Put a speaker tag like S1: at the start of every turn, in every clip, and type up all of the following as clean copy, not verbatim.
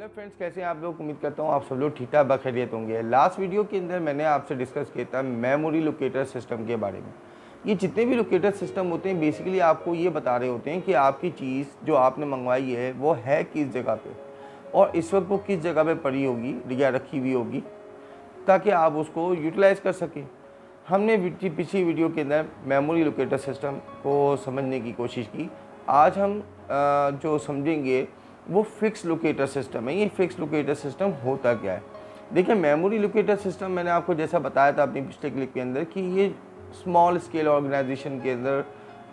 S1: Hello friends, कैसे हैं आप लोग। उम्मीद करता हूँ आप सब लोग ठीक ठाक बखैरियत होंगे। लास्ट वीडियो के अंदर मैंने आपसे डिस्कस किया था मेमोरी लोकेटर सिस्टम के बारे में। ये जितने भी लोकेटर सिस्टम होते हैं बेसिकली आपको ये बता रहे होते हैं कि आपकी चीज़ जो आपने मंगवाई है वो है किस जगह पे और इस वक्त वो किस जगह पे पड़ी होगी या रखी हुई होगी, ताकि आप उसको यूटिलाइज़ कर सकें। हमने पिछली वीडियो के अंदर मेमोरी लोकेटर सिस्टम को समझने की कोशिश की। आज हम जो समझेंगे वो फिक्स लोकेटर सिस्टम है। ये फिक्स लोकेटर सिस्टम होता क्या है? देखिए, मेमोरी लोकेटर सिस्टम मैंने आपको जैसा बताया था अपनी पिछले क्लिप के अंदर कि ये स्मॉल स्केल ऑर्गेनाइजेशन के अंदर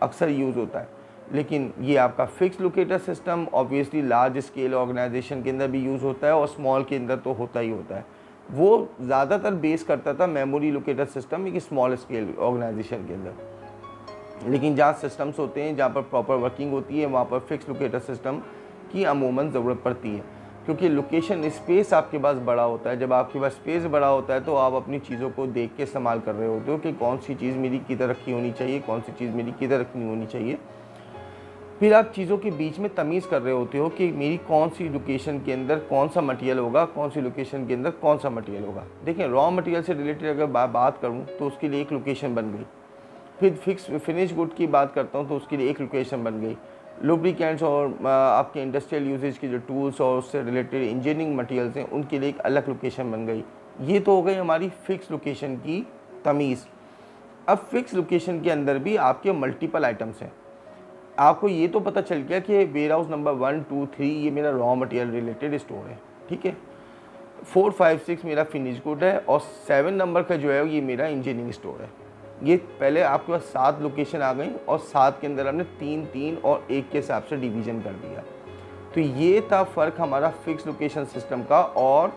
S1: अक्सर यूज़ होता है, लेकिन ये आपका fix locator system obviously large scale organisation के अंदर भी यूज़ होता है और स्मॉल के अंदर तो होता ही होता है। वो ज़्यादातर बेस करता था मेमोरी लोकेटर सिस्टम एक स्मॉल स्केल ऑर्गेनाइजेशन के अंदर, लेकिन जहाँ सिस्टम्स होते हैं जहाँ पर प्रॉपर वर्किंग होती है वहाँ पर फिक्स लोकेटर सिस्टम की अमूमन ज़रूरत पड़ती है, क्योंकि लोकेशन स्पेस आपके पास बड़ा होता है। जब आपके पास स्पेस बड़ा होता है तो आप अपनी चीज़ों को देख के इस्तेमाल कर रहे होते हो कि कौन सी चीज़ मेरी किधर रखी होनी चाहिए, कौन सी चीज़ मेरी किधर रखनी होनी चाहिए। फिर आप चीज़ों के बीच में तमीज़ कर रहे होते हो कि मेरी कौन सी लोकेशन के अंदर कौन सा मटेरियल होगा, कौन सी लोकेशन के अंदर कौन सा मटेरियल होगा। देखिए, रॉ मटेरियल से रिलेटेड अगर बात करूँ तो उसके लिए एक लोकेशन बन गई। फिर फिक्स फिनिश गुड की बात करता हूँ तो उसके लिए एक लोकेशन बन गई। लुब्रिकेंट्स और आपके इंडस्ट्रियल यूजेज के जो टूल्स और उससे रिलेटेड इंजीनियरिंग मटेरियल्स हैं उनके लिए एक अलग लोकेशन बन गई। ये तो हो गई हमारी फिक्स लोकेशन की तमीज़। अब फिक्स लोकेशन के अंदर भी आपके मल्टीपल आइटम्स हैं। आपको ये तो पता चल गया कि वेयर हाउस नंबर 1, 2, 3 ये मेरा रॉ मटेरियल रिलेटेड स्टोर है, ठीक है। 4, 5, 6 मेरा फिनिश गुड है और 7 नंबर का जो है ये मेरा इंजीनियरिंग स्टोर है। ये पहले आपके पास 7 लोकेशन आ गई और 7 के अंदर हमने 3, 3 और 1 के हिसाब से डिवीज़न कर दिया। तो ये था फ़र्क हमारा फिक्स लोकेशन सिस्टम का और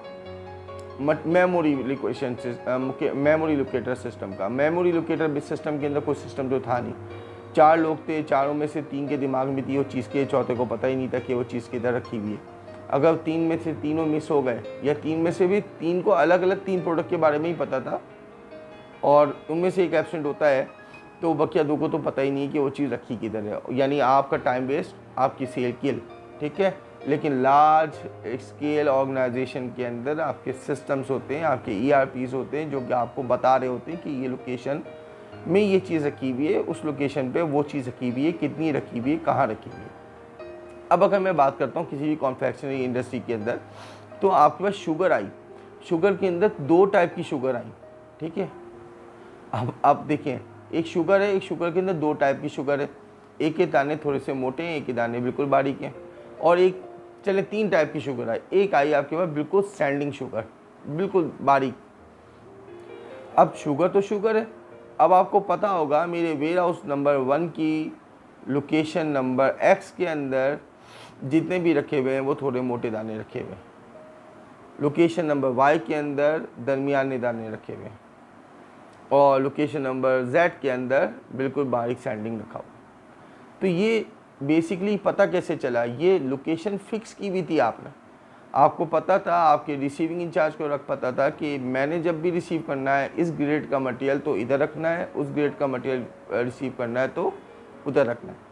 S1: मेमोरी लोकेटर सिस्टम का। मेमोरी लोकेटर सिस्टम के अंदर कोई सिस्टम तो था नहीं। 4 लोग थे, चारों में से 3 के दिमाग में थी वो चीज़ के, चौथे को पता ही नहीं था कि वो चीज़ किधर रखी हुई है। अगर 3 में से तीनों मिस हो गए या 3 में से भी 3 को अलग अलग 3 प्रोडक्ट के बारे में ही पता था और उनमें से एक एब्सेंट होता है तो बकिया 2 को तो पता ही नहीं कि वो चीज़ रखी किधर है, यानी आपका टाइम वेस्ट, आपकी सेल किल, ठीक है। लेकिन लार्ज स्केल ऑर्गेनाइजेशन के अंदर आपके सिस्टम्स होते हैं, आपके ERPs होते हैं जो कि आपको बता रहे होते हैं कि ये लोकेशन में ये चीज़ रखी हुई है, उस लोकेशन पे वो चीज़ रखी हुई है, कितनी रखी हुई है, कहाँ रखी हुई है। अब अगर मैं बात करता हूँ किसी भी कॉन्फेक्शनरी इंडस्ट्री के अंदर तो आपके पास शुगर आई। शुगर के अंदर 2 टाइप की शुगर आई, ठीक है। अब देखें, एक शुगर है, एक शुगर के अंदर 2 टाइप की शुगर है। एक के दाने थोड़े से मोटे हैं, एक के दाने बिल्कुल बारीक हैं। और एक चले 3 टाइप की शुगर आई। एक आई आपके पास बिल्कुल स्टैंडिंग शुगर, बिल्कुल बारीक। अब शुगर तो शुगर है। अब आपको पता होगा मेरे वेयर हाउस नंबर 1 की लोकेशन नंबर X के अंदर जितने भी रखे हुए हैं वो थोड़े मोटे दाने रखे हुए हैं। लोकेशन नंबर Y के अंदर दरमियाने दाने रखे हुए हैं और लोकेशन नंबर Z के अंदर बिल्कुल बारीक सैंडिंग रखा हुआ। तो ये बेसिकली पता कैसे चला? ये लोकेशन फिक्स की भी थी आपको पता था, आपके रिसीविंग इंचार्ज को पता था कि मैंने जब भी रिसीव करना है इस ग्रेड का मटेरियल तो इधर रखना है, उस ग्रेड का मटेरियल रिसीव करना है तो उधर रखना है।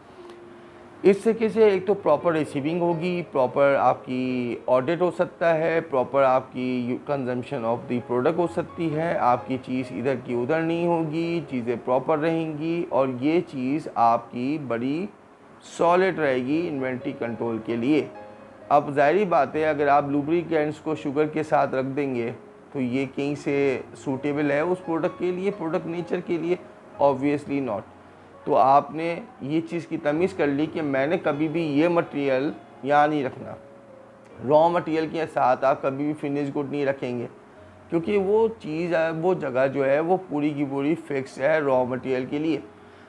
S1: इस तरीके से एक तो प्रॉपर रिसीविंग होगी, प्रॉपर आपकी ऑडिट हो सकता है, प्रॉपर आपकी कंजम्पशन ऑफ द प्रोडक्ट हो सकती है, आपकी चीज़ इधर की उधर नहीं होगी, चीज़ें प्रॉपर रहेंगी और ये चीज़ आपकी बड़ी सॉलिड रहेगी इन्वेंट्री कंट्रोल के लिए। अब ज़ाहिर बात है अगर आप लुब्रिकेंट्स को शुगर के साथ रख देंगे तो ये कहीं से सूटेबल है उस प्रोडक्ट के लिए, प्रोडक्ट नेचर के लिए? Obviously not. तो आपने ये चीज़ की तमीज़ कर ली कि मैंने कभी भी ये मटेरियल यहाँ नहीं रखना। रॉ मटेरियल के साथ आप कभी भी फिनिश गुड नहीं रखेंगे, क्योंकि वो चीज़ है, वो जगह जो है वो पूरी की पूरी फिक्स है रॉ मटेरियल के लिए।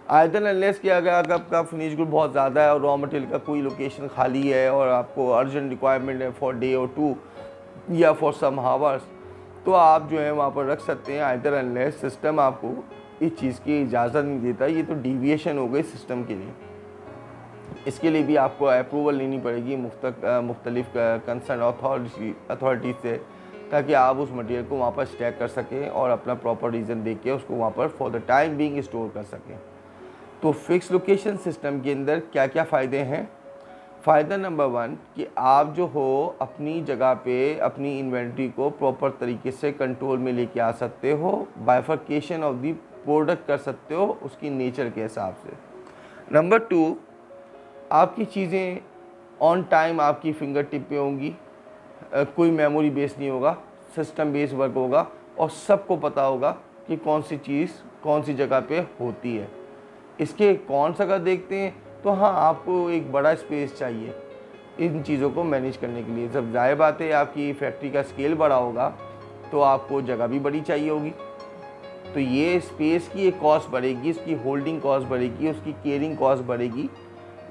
S1: आइदर अनलेस कि अगर आपका फिनिश गुड बहुत ज़्यादा है और रॉ मटेरियल का कोई लोकेशन खाली है और आपको अर्जेंट रिक्वायरमेंट है फॉर डे और 2 या फॉर सम हावर्स, तो आप जो है वहाँ पर रख सकते हैं। आइदर अनलेस सिस्टम आपको इस चीज़ की इजाज़त नहीं देता। ये तो डिविएशन हो गई सिस्टम के लिए। इसके लिए भी आपको अप्रूवल लेनी पड़ेगी मुख्तलिफ कंसर्न अथॉरिटी से, ताकि आप उस मटेरियल को वहाँ पर स्टैक कर सकें और अपना प्रॉपर रीज़न देख के उसको वहाँ पर for the time being store कर सकें। तो फिक्स लोकेशन सिस्टम के अंदर क्या क्या फ़ायदे हैं? फ़ायदा नंबर 1 कि आप जो हो अपनी जगह पे अपनी इन्वेंट्री को प्रॉपर तरीके से कंट्रोल में लेके आ सकते हो, बाइफरकेशन ऑफ दी प्रोडक्ट कर सकते हो उसकी नेचर के हिसाब से। नंबर 2, आपकी चीज़ें ऑन टाइम आपकी फिंगर टिप पे होंगी, कोई मेमोरी बेस नहीं होगा, सिस्टम बेस वर्क होगा और सबको पता होगा कि कौन सी चीज़ कौन सी जगह पे होती है। इसके कॉन्स अगर देखते हैं तो हाँ, आपको एक बड़ा स्पेस चाहिए इन चीज़ों को मैनेज करने के लिए। जब ज़ाहिर बात है आपकी फैक्ट्री का स्केल बड़ा होगा तो आपको जगह भी बड़ी चाहिए होगी, तो ये स्पेस की एक कॉस्ट बढ़ेगी, इसकी होल्डिंग कॉस्ट बढ़ेगी, उसकी केयरिंग कॉस्ट बढ़ेगी।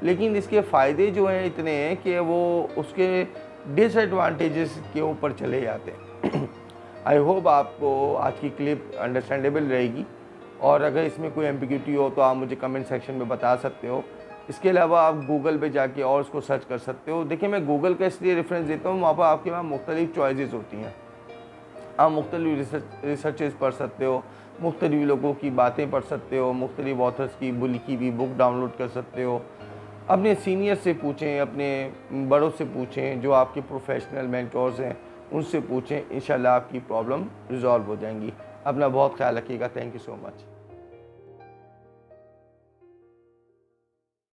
S1: लेकिन इसके फ़ायदे जो हैं इतने हैं कि वो उसके डिसएडवांटेजेस के ऊपर चले जाते हैं। आई होप आपको आज की क्लिप अंडरस्टैंडेबल रहेगी और अगर इसमें कोई एम्बिग्यूटी हो तो आप मुझे कमेंट सेक्शन में बता सकते हो। इसके अलावा आप गूगल पे जाके और उसको सर्च कर सकते हो। देखिए, मैं गूगल का इसलिए रेफरेंस देता हूँ, वहाँ पर आपके पास मुख्तलिफ चॉइसेस होती हैं, आप मुख्तलिफ रिसर्चेस पढ़ सकते हो, मुख्तलिफ लोगों की बातें पढ़ सकते हो, मुख्तलिफ ऑथर्स की लिखी हुई बुक डाउनलोड कर सकते हो। अपने सीनियर से पूछें, अपने बड़ों से पूछें, जो आपके प्रोफेशनल मेंटोर्स हैं उनसे पूछें, इंशाल्लाह आपकी प्रॉब्लम रिजॉल्व हो जाएंगी। अपना बहुत ख्याल रखिएगा। Thank you so much.